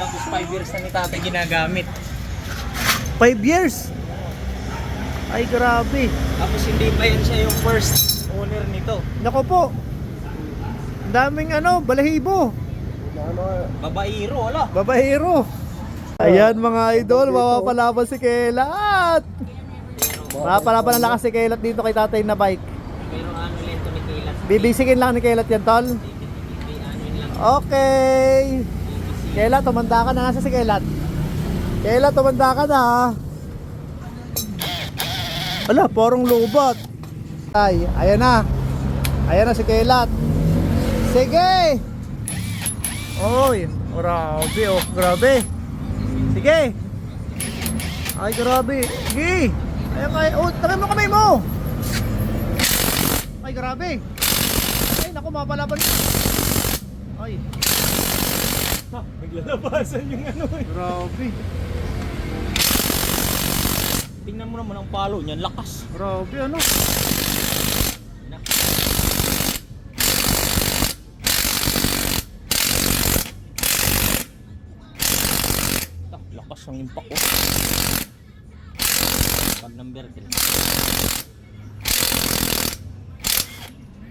Tapos 5 years na ni tatay ginagamit. 5 years? Ay, grabe. Tapos hindi pa yan siya yung first owner nito. Nako po. Ang daming balahibo. Babairo, wala. Babaero. Ayan mga idol, mapapalaban si Kelat. Mapapalaban ang lakas si Kelat dito kay tatay na bike. Pero ano lento ni Kilat? Bibisikin lang ni Kelat yan, tol. Okay. Kelat, tumanda ka na. Nasa si Kelat? Kelat, tumanda ka na. Ala, parang lubat. Ay, ayan na. Ayan na si Kelat. Sige. Oy, grabe oh, grabe. Sige. Ay, grabe. Sige. Ayan kaya. Oh, tagay mo kamay mo. Ay, grabe. Ay, naku, mapalaban. Ay. Naglalabasan yung ano eh. Grabe. Tingnan mo naman ang palo niyan, lakas. Grabe, ano? Lakas ng impact ko. Pag number 3.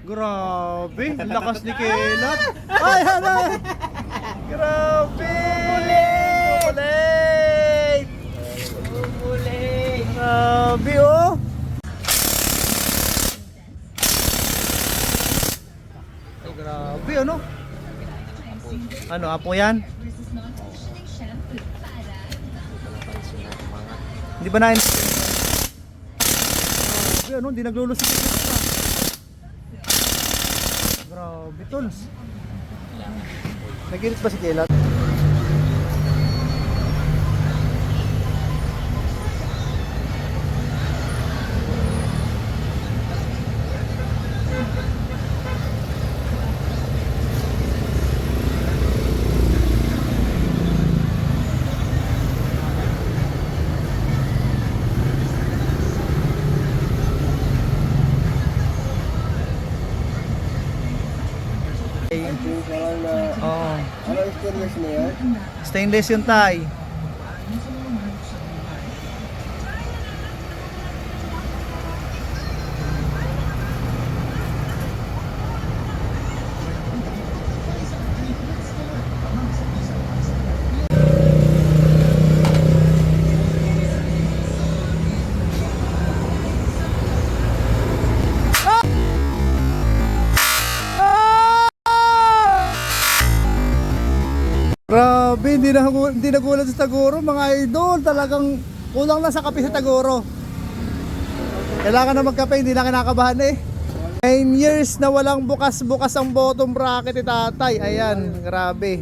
Grabe, lakas ni Kelat. Ay, ano? Grabe. Ulit. Ulit. Grabe, oh. Ay, grabe, ano? Ano, apo yan? Hindi ba na? Grabe, ano? Hindi naglulusot. Grabe, tol. Nagilit ba si Kelat? Oo. Ano stainless na yan? Stainless yung tay. Grabe, hindi nagulat sa Tagoro mga idol. Talagang kulang na sa kape sa Tagoro. Kailangan na magkape, hindi na kinakabahan eh. 9 years na walang bukas-bukas ang bottom bracket ni tatay. Ayan, grabe.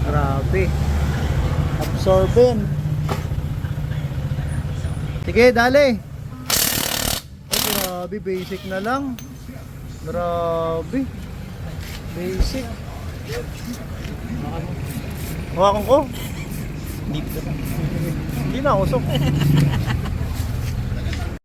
Grabe. Absorbent. Sige, dali. Ay, grabe, basic na lang. Grabe. Basic. Hawakan ko. Dito. Hindi na, usok.